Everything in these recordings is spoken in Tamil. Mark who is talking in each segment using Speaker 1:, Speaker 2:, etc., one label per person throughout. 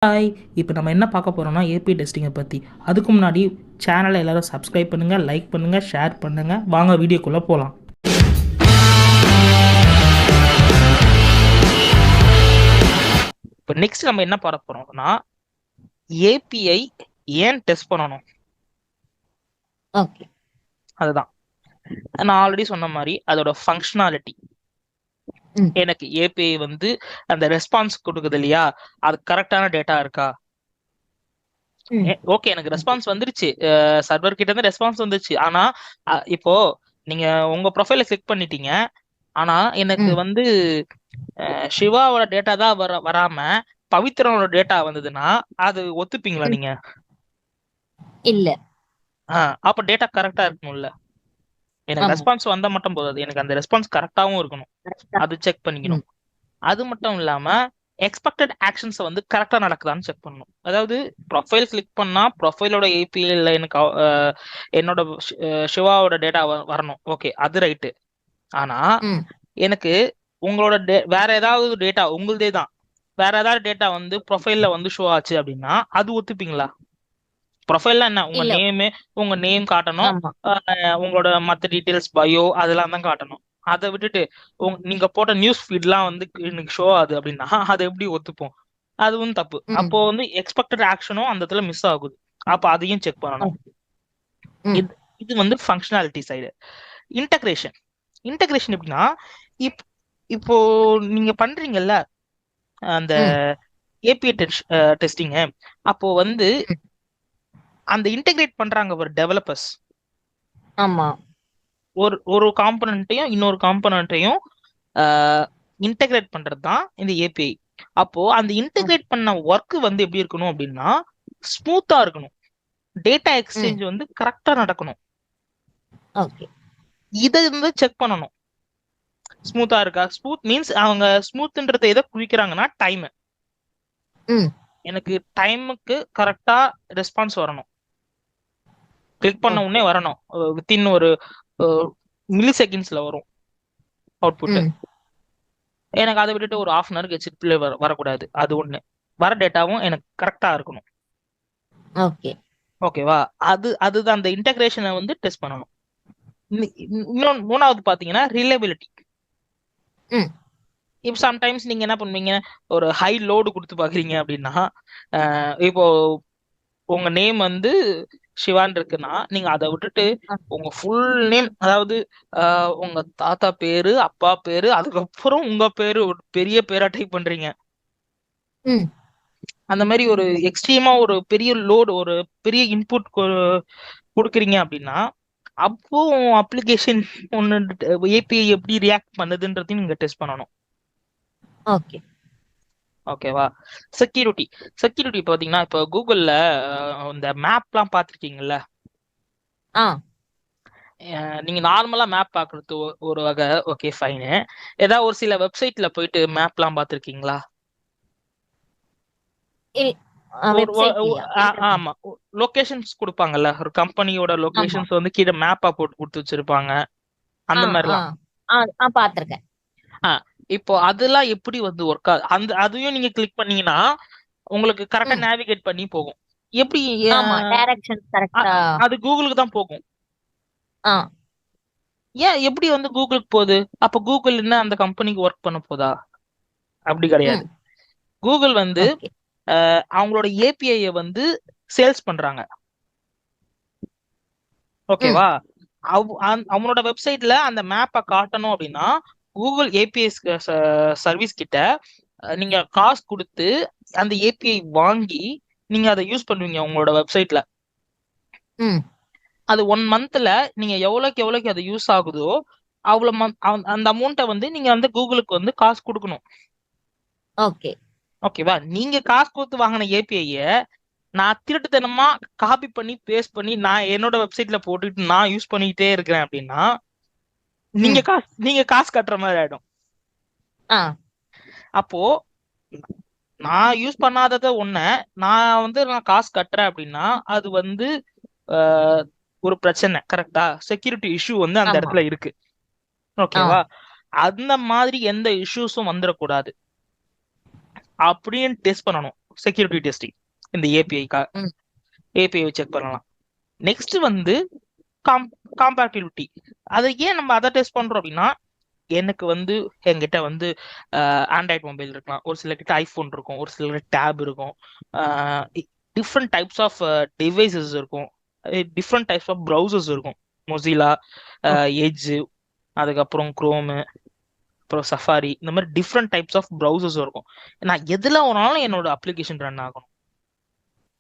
Speaker 1: ஹாய். இப்போ நம்ம என்ன பார்க்க போறோம்னா ஏபி டெஸ்டிங்கை பற்றி. அதுக்கு முன்னாடி சேனலை எல்லாரும் சப்ஸ்கிரைப் பண்ணுங்கள், லைக் பண்ணுங்கள், ஷேர் பண்ணுங்கள். வாங்க வீடியோக்குள்ளே போகலாம். இப்போ நெக்ஸ்ட் நம்ம என்ன பார்க்க போறோம்னா ஏபிஐ ஏன் டெஸ்ட் பண்ணணும்,
Speaker 2: ஓகே.
Speaker 1: அதுதான். நான் ஆல்ரெடி சொன்ன மாதிரி அதோட ஃபங்க்ஷனாலிட்டி.
Speaker 2: ம்.
Speaker 1: எனக்கு ஏபிஐ அந்த ரெஸ்பான்ஸ் கொடுக்குது இல்லையா, அது கரெக்டான டேட்டா இருக்கா?
Speaker 2: ம்.
Speaker 1: ஓகே, எனக்கு
Speaker 2: ஓகே.
Speaker 1: ரெஸ்பான்ஸ் வந்துருச்சு, சர்வர் கிட்ட இருந்து ரெஸ்பான்ஸ் வந்துருச்சு. ஆனா இப்போ நீங்க உங்க ப்ரொஃபைல கிளிக் பண்ணிட்டீங்க. ஆனா எனக்கு
Speaker 2: ம்.
Speaker 1: சிவாவோட டேட்டா தான் வராம பவித்ரனோட டேட்டா வந்ததுன்னா அது ஒத்துப்பீங்களா
Speaker 2: ம்.
Speaker 1: நீங்க?
Speaker 2: இல்ல.
Speaker 1: அப்ப டேட்டா கரெக்டா இருக்கணும்ல. எனக்கு
Speaker 2: ஆமா.
Speaker 1: ரெஸ்பான்ஸ் வந்தா மட்டும் போதாது, எனக்கு அந்த ரெஸ்பான்ஸ் கரெக்டாவும் இருக்கணும்.
Speaker 2: கரெக்ட்டா.
Speaker 1: அது செக் பண்ணிக்கணும்.
Speaker 2: ம்.
Speaker 1: அது மட்டும் இல்லாம எக்ஸ்பெக்டட் ஆக்ஷன்ஸ் கரெக்டா நடக்குதான்னு செக் பண்ணணும். அதாவது ப்ரொஃபைல் கிளிக் பண்ணா ப்ரொஃபைலோட ஏபிஐல எனக்கு என்னோட சிவாவோட டேட்டா வரணும். ஓகே, அது ரைட்டு. ஆனா
Speaker 2: ம்.
Speaker 1: எனக்கு உங்களோட வேற ஏதாவது டேட்டா உங்களுதே தான், வேற ஏதாவது டேட்டா ப்ரொஃபைல்ல ஷோ ஆச்சு அப்படின்னா அது ஒத்துப்பீங்களா? ப்ரொஃபைல்ல என்ன,
Speaker 2: இல்ல.
Speaker 1: உங்க நேம் காட்டணும்,
Speaker 2: ஆமா.
Speaker 1: உங்களோட மத்த டீடைல்ஸ், பயோ அதெல்லாம் தான் காட்டணும். அதை விட்டுட்டு நீங்க போட்ட நியூஸ் ஃபீட்லாம் எனக்கு ஷோ ஆகுது அப்படின்னா அதை எப்படி ஒத்துப்போம்? அதுவும் தப்பு.
Speaker 2: ம்.
Speaker 1: அப்போ எக்ஸ்பெக்டட் ஆக்ஷனும் அந்த இடத்துல மிஸ் ஆகுது. அப்ப அதையும் செக் பண்ணணும்.
Speaker 2: ஓகே. ம்.
Speaker 1: இது இது ஃபங்க்ஷனாலிட்டி சைடு. இன்டகிரேஷன். இன்டகிரேஷன் எப்படின்னா, இப் இப்போ நீங்க பண்றீங்கல்ல அந்த
Speaker 2: ம்.
Speaker 1: ஏபிஐ டெஸ்டிங், அப்போ
Speaker 2: ம்.
Speaker 1: அந்த இன்டகிரேட் பண்றாங்க ஒரு டெவலப்பர்ஸ்.
Speaker 2: ஆமா.
Speaker 1: ஒரு ஒரு காம்பனண்ட்டையும் இன்னொரு காம்பனண்ட்டையும் இன்டகிரேட் பண்றது தான் இந்த ஏபிஐ. அப்போ அந்த
Speaker 2: ஓகே.
Speaker 1: இன்டகிரேட் பண்ண ஒர்க் எப்படி இருக்கணும் அப்படின்னா ஸ்மூத்தா இருக்கணும். டேட்டா
Speaker 2: ம்.
Speaker 1: எக்ஸ்சேஞ்ச் கரெக்டா நடக்கணும்.
Speaker 2: ஓகே.
Speaker 1: இதை செக் பண்ணணும், ஸ்மூத்தா இருக்கா. ஸ்மூத் மீன்ஸ் அவங்க ஸ்மூத்ன்றதை எதை குறிக்கிறாங்கன்னா டைம்.
Speaker 2: ம்.
Speaker 1: எனக்கு டைமுக்கு கரெக்டா ரெஸ்பான்ஸ் வரணும், கிளிக் பண்ண உடனே
Speaker 2: ஓகே.
Speaker 1: வரணும், வித்தின் ஒரு மில்லி செகண்ட்ஸ்ல வரும் அவுட்புட்.
Speaker 2: ம்.
Speaker 1: எனக்கு அதை விட்டுட்டு ஒரு ஹாஃப் அன் ஹவர் கழிச்சு வரக்கூடாது. அது ஒண்ணு. வர டேட்டாவும் எனக்கு கரெக்டா இருக்கணும்.
Speaker 2: ஓகே.
Speaker 1: ஓகேவா? அதுதான் அந்த இன்டகிரேஷனை டெஸ்ட் பண்ணணும். இன்னொன்று மூணாவது பாத்தீங்கன்னா ரிலையபிலிட்டி.
Speaker 2: ம்.
Speaker 1: இப்போ சம்டைம்ஸ் நீங்க என்ன பண்ணுவீங்க, ஒரு ஹை லோடு கொடுத்து பாக்குறீங்க அப்படின்னா, இப்போ உங்க நேம் சிவான் இருக்குன்னா நீங்க அதை விட்டுட்டு
Speaker 2: அ.
Speaker 1: உங்க ஃபுல் நேம், அதாவது உங்க தாத்தா பேரு, அப்பா பேரு, அதுக்கப்புறம் உங்க பேரு ஒரு பெரிய பேரா டைப் பண்றீங்க.
Speaker 2: ம்.
Speaker 1: அந்த மாதிரி ஒரு எக்ஸ்ட்ரீமா ஒரு பெரிய லோடு, ஒரு பெரிய இன்புட் கொடுக்குறீங்க அப்படின்னா அப்போ அப்ளிகேஷன் ஒன்னு ஏபிஐ எப்படி ரியாக்ட் பண்ணுதுன்றதையும் நீங்க டெஸ்ட் பண்ணணும்.
Speaker 2: ஓகே.
Speaker 1: ஓகேவா? செக்யூரிட்டி. செக்யூரிட்டி பாத்தீங்கன்னா இப்போ கூகுள்ல இந்த மேப்லாம் பார்த்துருக்கீங்கல்ல.
Speaker 2: ஆ.
Speaker 1: நீங்க நார்மலா மேப் பாக்குறது ஒரு வகை, ஓகே ஃபைனு. ஏதாவது ஒரு சில வெப்சைட்ல போயிட்டு மேப்லாம் பார்த்துருக்கீங்களா?
Speaker 2: இல்
Speaker 1: ஒரு
Speaker 2: வெப்சைட்லயா? இல்ல.
Speaker 1: ஆமா, லொகேஷன்ஸ் கொடுப்பாங்கல்ல, ஒரு கம்பெனியோட
Speaker 2: ஆமா.
Speaker 1: லொகேஷன்ஸ் கீழே மேப்பா போட்டு கொடுத்து வச்சிருப்பாங்க,
Speaker 2: ஆ.
Speaker 1: அந்த
Speaker 2: ஆ.
Speaker 1: மாதிரிலாம்.
Speaker 2: ஆ. ஆ பார்த்திருக்கேன்.
Speaker 1: இப்போ அதெல்லாம் எப்படி ஒர்க் ஆகுது, அதையும் நீங்க கிளிக் பண்ணீங்கன்னா உங்களுக்கு கரெக்டா
Speaker 2: ம்.
Speaker 1: நேவிகேட் பண்ணி போகும். எப்படி?
Speaker 2: ஆமா. டைரக்ஷன் கரெக்ட்டா.
Speaker 1: அது கூகுளுக்கு தான் போகும்.
Speaker 2: ஆ.
Speaker 1: ஏன் எப்படி கூகுளுக்கு போகுது? அப்ப கூகுள் என்ன அந்த கம்பெனிக்கு ஒர்க் பண்ண போதா? அப்படி கிடையாது.
Speaker 2: ம்.
Speaker 1: Google
Speaker 2: okay.
Speaker 1: அவங்களோட ஏபிஐ சேல்ஸ் பண்றாங்க.
Speaker 2: ம்.
Speaker 1: ஓகேவா? அவனோட வெப்சைட்ல அந்த மேப்பை காட்டணும் அப்படின்னா கூகுள் ஏபிஎஸ் சர்வீஸ் கிட்ட நீங்க காசு கொடுத்து அந்த ஏபிஐ வாங்கி நீங்க அதை யூஸ் பண்ணுவீங்க உங்களோட வெப்சைட்ல.
Speaker 2: ம்.
Speaker 1: அது 1 மந்த்ல நீங்க எவ்வளவுக்கு அது யூஸ் ஆகுதோ அவ்வளவு அந்த அமௌண்ட்டை நீங்க கூகுளுக்கு காசு கொடுக்கணும்.
Speaker 2: ஓகே.
Speaker 1: ஓகேவா? நீங்க காசு கொடுத்து வாங்கின ஏபிஐ நான் திருட்டுத்தனமா காப்பி பண்ணி பேஸ்ட் பண்ணி நான் என்னோட வெப்சைட்ல போட்டுட்டு நான் யூஸ் பண்ணிக்கிட்டே இருக்கிறேன் அப்படின்னா
Speaker 2: ம்.
Speaker 1: நீங்க காசு கட்டுற மாதிரி ஆயிடும்.
Speaker 2: ஆ.
Speaker 1: அப்போ நான் யூஸ் பண்ணாதத நான் காசு கட்டுறேன் அப்படின்னா அது ஒரு பிரச்சனை. கரெக்டா? செக்யூரிட்டி இஷ்யூ அந்த
Speaker 2: ஆமா.
Speaker 1: இடத்துல இருக்கு.
Speaker 2: ஆ.
Speaker 1: ஓகேவா? அந்த மாதிரி எந்த இஷ்யூஸும் வந்துடக்கூடாது அப்படின்னு டெஸ்ட் பண்ணணும். செக்யூரிட்டி டெஸ்டிங் இந்த
Speaker 2: ம்.
Speaker 1: ஏபிஐ செக் பண்ணலாம். நெக்ஸ்ட் வந்து காம்பேட்டிபிலிட்டி. அதை ஏன் நம்ம அதை டெஸ்ட் பண்றோம் அப்படின்னா, எனக்கு வந்து என்கிட்ட வந்து ஆண்ட்ராய்ட் மொபைல் இருக்கலாம், ஒரு சில கிட்ட ஐஃபோன் இருக்கும், ஒரு சில டேப் இருக்கும், டிஃப்ரெண்ட் டைப்ஸ் ஆஃப் டிவைசஸ் இருக்கும், டிஃப்ரெண்ட் டைப்ஸ் ஆஃப் ப்ரௌசர்ஸ் இருக்கும். மொசிலா, எட்ஜ், அதுக்கப்புறம் குரோமு, அப்புறம் சஃபாரி, இந்த மாதிரி டிஃப்ரெண்ட் டைப்ஸ் ஆஃப் ப்ரௌசர்ஸ் இருக்கும். நான் எதுல வேணாலும் என்னோட அப்ளிகேஷன் ரன் ஆகும்.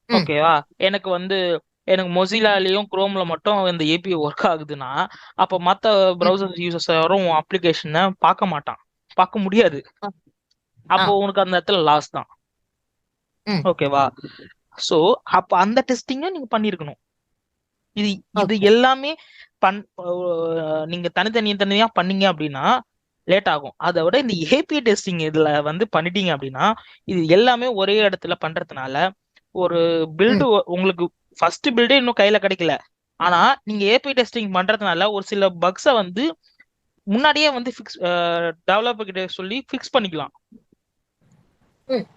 Speaker 2: ம்.
Speaker 1: ஓகேவா? எனக்கு வந்து எனக்கு மொசிலாலையும் குரோம்ல மட்டும் இந்த ஏபிஐ ஒர்க் ஆகுதுன்னா, அப்போ மற்ற
Speaker 2: ம்.
Speaker 1: ப்ரௌசர் யூசர்ஸ் யாரும் அப்ளிகேஷனை பார்க்க மாட்டான், பார்க்க முடியாது.
Speaker 2: ஆ.
Speaker 1: அப்போ உனக்கு அந்த இடத்துல லாஸ் தான்.
Speaker 2: ம்.
Speaker 1: ஓகேவா? ஸோ அப்போ அந்த டெஸ்டிங்கை நீங்க பண்ணியிருக்கணும். இது இது
Speaker 2: ஓகே.
Speaker 1: எல்லாமே நீங்க தனித்தனியா பண்ணீங்க அப்படின்னா லேட் ஆகும். அதை விட இந்த ஏபிஐ டெஸ்டிங் இதுல வந்து பண்ணிட்டீங்க அப்படின்னா, இது எல்லாமே ஒரே இடத்துல பண்றதுனால ஒரு பில்டு
Speaker 2: ம்.
Speaker 1: உங்களுக்கு ஃபர்ஸ்ட் பில்டே இன்னும் கையில கிடைக்கல. ஆனா நீங்க ஏபிஐ டெஸ்டிங் பண்றதுனால ஒரு சில பக்ஸை வந்து முன்னாடியே வந்து டெவலப்பர் கிட்ட சொல்லி ஃபிக்ஸ் பண்ணிக்கலாம்.
Speaker 2: ம்.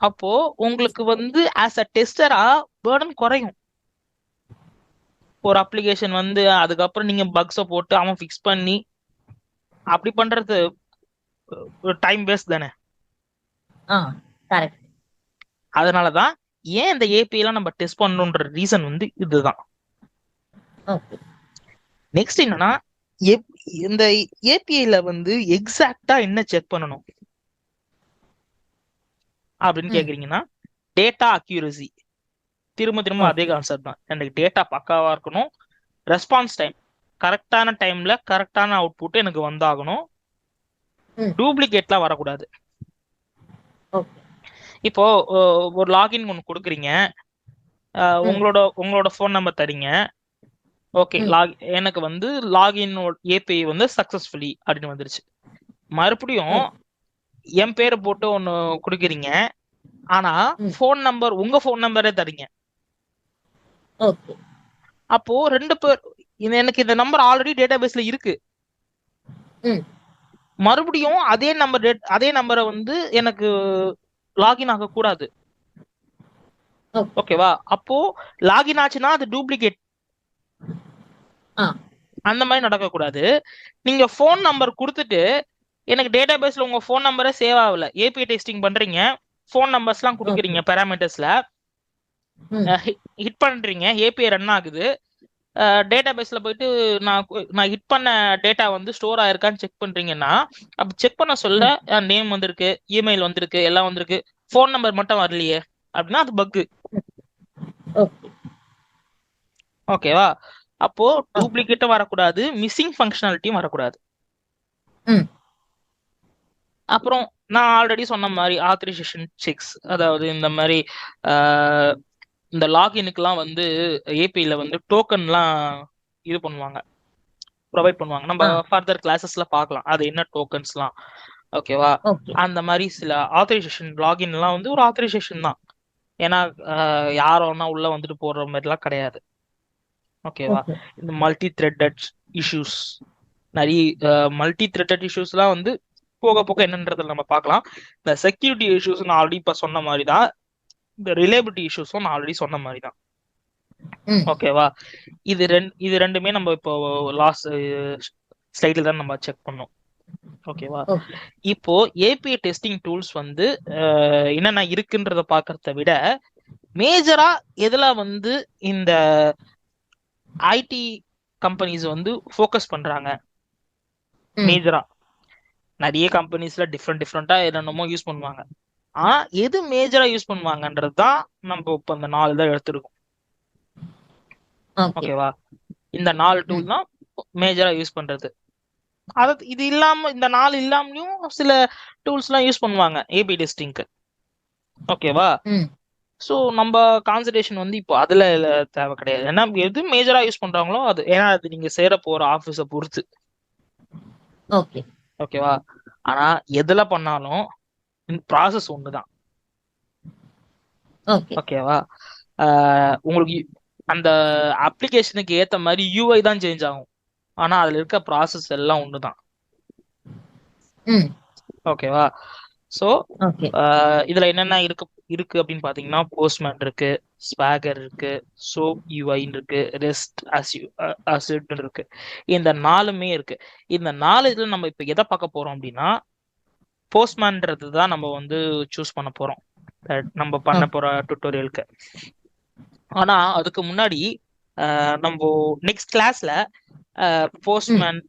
Speaker 1: அப்போ உங்களுக்கு வந்து ஆஸ் அ டெஸ்டரா பேர்டன் குறையும். ஒரு அப்ளிகேஷன் வந்து அதுக்கப்புறம் நீங்க பக்ஸை போட்டு அவன் ஃபிக்ஸ் பண்ணி அப்படி பண்றது டைம் வேஸ்ட் தானே.
Speaker 2: கரெக்ட்.
Speaker 1: அதனாலதான் ஏன் இந்த ஏபிஐ எல்லாம் நம்ம டெஸ்ட் பண்ணணுன்ற ரீசன் வந்து இதுதான்.
Speaker 2: ஓகே.
Speaker 1: நெக்ஸ்ட் என்னன்னா, இந்த ஏபிஐல வந்து எக்ஸாக்டா என்ன செக் பண்ணணும் அப்படின்னு
Speaker 2: ம்.
Speaker 1: கேக்குறீங்கன்னா, டேட்டா அக்யூரசி. திரும்ப அதே
Speaker 2: ஓகே.
Speaker 1: கான்செப்ட் தான். எனக்கு டேட்டா பக்காவா இருக்கணும், ரெஸ்பான்ஸ் டைம் கரெக்டான டைம்ல கரெக்டான அவுட்புட் எனக்கு வந்தாகணும்,
Speaker 2: ம்.
Speaker 1: டூப்ளிகேட்லாம் வரக்கூடாது.
Speaker 2: ஓகே.
Speaker 1: இப்போ ஒரு லாகின் ஒன்று கொடுக்குறீங்க,
Speaker 2: ம்.
Speaker 1: உங்களோட ஃபோன் நம்பர் தரீங்க. ஓகே,
Speaker 2: ம்.
Speaker 1: எனக்கு வந்து லாகின் ஏபிஐ வந்து சக்சஸ்ஃபுல்லி அப்படின்னு வந்துருச்சு. மறுபடியும்
Speaker 2: ஓகே.
Speaker 1: என் பேரை போட்டு ஒன்று கொடுக்குறீங்க, ஆனா
Speaker 2: ம்.
Speaker 1: ஃபோன் நம்பர் உங்க ஃபோன் நம்பரே தரீங்க.
Speaker 2: ஓகே.
Speaker 1: அப்போ ரெண்டு பேர் எனக்கு இந்த நம்பர் ஆல்ரெடி டேட்டா பேஸ்ல இருக்கு,
Speaker 2: ம்.
Speaker 1: மறுபடியும் அதே நம்பரை வந்து எனக்கு லாகின் ஆக கூடாது.
Speaker 2: ஓகே.
Speaker 1: ஓகேவா? அப்போ லாகின் ஆச்சுன்னா அது டூப்ளிகேட்,
Speaker 2: ஆ.
Speaker 1: அந்த மாதிரி நடக்கக்கூடாது. நீங்க ஃபோன் நம்பர் கொடுத்துட்டு எனக்கு டேட்டா பேஸ்ல உங்க ஃபோன் நம்பரே சேவ் ஆகல, ஏபிஐ டெஸ்டிங் பண்றீங்க, ஃபோன் நம்பர்ஸ்லாம் கொடுக்குறீங்க, பேராமீட்டர்ஸ்ல
Speaker 2: ம்.
Speaker 1: ஹிட் பண்றீங்க, ஏபிஐ ரன் ஆகுது, டேட்டா பேஸ்ல போயிட்டு நான் ஹிட் பண்ண டேட்டா வந்து ஸ்டோர் ஆயிருக்கான்னு செக் பண்றீங்கன்னா, அப்படி செக் பண்ண சொல்ல நேம் வந்திருக்கு, இமெயில் வந்திருக்கு, எல்லாம் வந்திருக்கு, ஃபோன் நம்பர் மட்டும் வரலையே அப்படின்னா அது பக்கு.
Speaker 2: ஓகே.
Speaker 1: ஓகேவா? அப்போ டூப்ளிகேட்டும் வரக்கூடாது, மிஸ்ஸிங் ஃபங்க்ஷனாலிட்டியும் வரக்கூடாது.
Speaker 2: ம்.
Speaker 1: அப்புறம் நான் ஆல்ரெடி சொன்ன மாதிரி ஆத்தரைசேஷன் செக்ஸ், அதாவது இந்த மாதிரி இந்த லாகினுக்குலாம் வந்து ஏபிஐல வந்து டோக்கன்லாம் இது பண்ணுவாங்க, ப்ரொவைட் பண்ணுவாங்க. நம்ம ஃபர்தர் கிளாஸஸ்ல பார்க்கலாம் அது என்ன டோக்கன்ஸ்லாம். ஓகேவா?
Speaker 2: ஓகே.
Speaker 1: அந்த மாதிரி சில ஆத்தரைசேஷன் லாகின்லாம் வந்து ஒரு ஆத்தரைசேஷன் தான். ஏன்னா யாரோன்னா உள்ள வந்துட்டு போடுற மாதிரிலாம் கிடையாது. ஓகேவா?
Speaker 2: ஓகே.
Speaker 1: இந்த மல்டி த்ரெட்டட் இஷ்யூஸ், நிறைய மல்டி த்ரெட்டட் இஷ்யூஸ்லாம் வந்து போக போக என்னன்றதை நம்ம பார்க்கலாம். இந்த செக்யூரிட்டி இஷ்யூஸ் நான் ஆல்ரெடி இப்போ சொன்ன மாதிரி தான், இந்த ரிலேபிலிட்டி இஷ்யூஸும் நான் ஆல்ரெடி சொன்ன மாதிரி தான்.
Speaker 2: ம்.
Speaker 1: ஓகேவா? இது ரெண்டுமே நம்ம இப்போ லாஸ்ட் ஸ்லைடில் தான் நம்ம செக் பண்ணோம். ஓகேவா?
Speaker 2: ஓகே.
Speaker 1: இப்போ ஏபிஐ டெஸ்டிங் டூல்ஸ் வந்து என்னென்ன இருக்குன்றத பார்க்கறத விட மேஜரா எதுல வந்து இந்த ஐடி கம்பெனிஸ் வந்து ஃபோக்கஸ் பண்றாங்க,
Speaker 2: ம்.
Speaker 1: மேஜரா நிறைய கம்பெனிஸ்ல டிஃப்ரெண்டா என்னென்னமோ யூஸ் பண்ணுவாங்க. ஆனா எது மேஜரா யூஸ் பண்ணுவாங்கன்றது தான் நம்ம இப்போ இந்த 4 தான் எடுத்துருக்கோம்.
Speaker 2: ஓகே.
Speaker 1: ஓகேவா? இந்த 4
Speaker 2: ம்.
Speaker 1: டூல் தான் மேஜரா யூஸ் பண்றது. அதாவது இது இல்லாம இந்த 4 இல்லாமலும் சில டூல்ஸ்லாம் யூஸ் பண்ணுவாங்க ஏபி டெஸ்டிங்க்கு. ஓகேவா?
Speaker 2: ம்.
Speaker 1: ஸோ நம்ம கான்சன்ட்ரேஷன் வந்து இப்போ அதுல தேவை கிடையாது. ஏன்னா எது மேஜரா யூஸ் பண்றாங்களோ அது, ஏன்னா அது நீங்க சேர போற ஆஃபீஸை பொறுத்து.
Speaker 2: ஓகே.
Speaker 1: ஓகேவா? ஆனா எதுல பண்ணாலும் ப்ராசஸ் ஒண்ணுதான்.
Speaker 2: ஓகே.
Speaker 1: ஓகேவா? உங்களுக்கு அந்த அப்ளிகேஷனுக்கு ஏத்த மாதிரி யூஐ தான் சேஞ்ச் ஆகும், ஆனா அதுல இருக்க ப்ராசஸ் எல்லாம் ஒண்ணுதான்.
Speaker 2: ம்.
Speaker 1: ஓகேவா? So
Speaker 2: okay.
Speaker 1: இதுல என்னென்ன இருக்கு இருக்கு அப்படின்னு பாத்தீங்கன்னா போஸ்ட்மேன் இருக்கு, ஸ்வாகர் இருக்கு, சோப் யூஐன்னு இருக்கு, ரெஸ்ட் அசிட் இருக்கு. இந்த 4மே இருக்கு. இந்த 4 இதுல நம்ம இப்ப எதை பார்க்க போறோம் அப்படின்னா போஸ்ட்மேன்றது தான் நம்ம வந்து சூஸ் பண்ண போறோம் நம்ம பண்ண போற டுட்டோரியலுக்கு. ஆனா அதுக்கு முன்னாடி நம்ம நெக்ஸ்ட் கிளாஸ்ல போஸ்ட்மேன்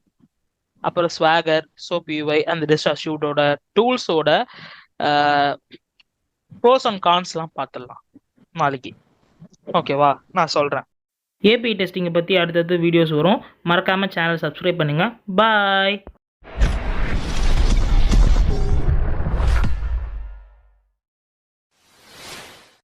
Speaker 1: அப்புறம் ஸ்வாகர், சோப் யூஐ அந்த ரெஸ்ட் அசியூட்டோட டூல்ஸோட ப்ரோஸ் அண்ட் கான்ஸ்லாம் பார்த்துடலாம் நாளைக்கு. ஓகேவா, நான் சொல்கிறேன். ஏபிஐ டெஸ்டிங்கை பற்றி அடுத்தடுத்து வீடியோஸ் வரும். மறக்காமல் சேனல் சப்ஸ்கிரைப் பண்ணுங்கள். பாய்.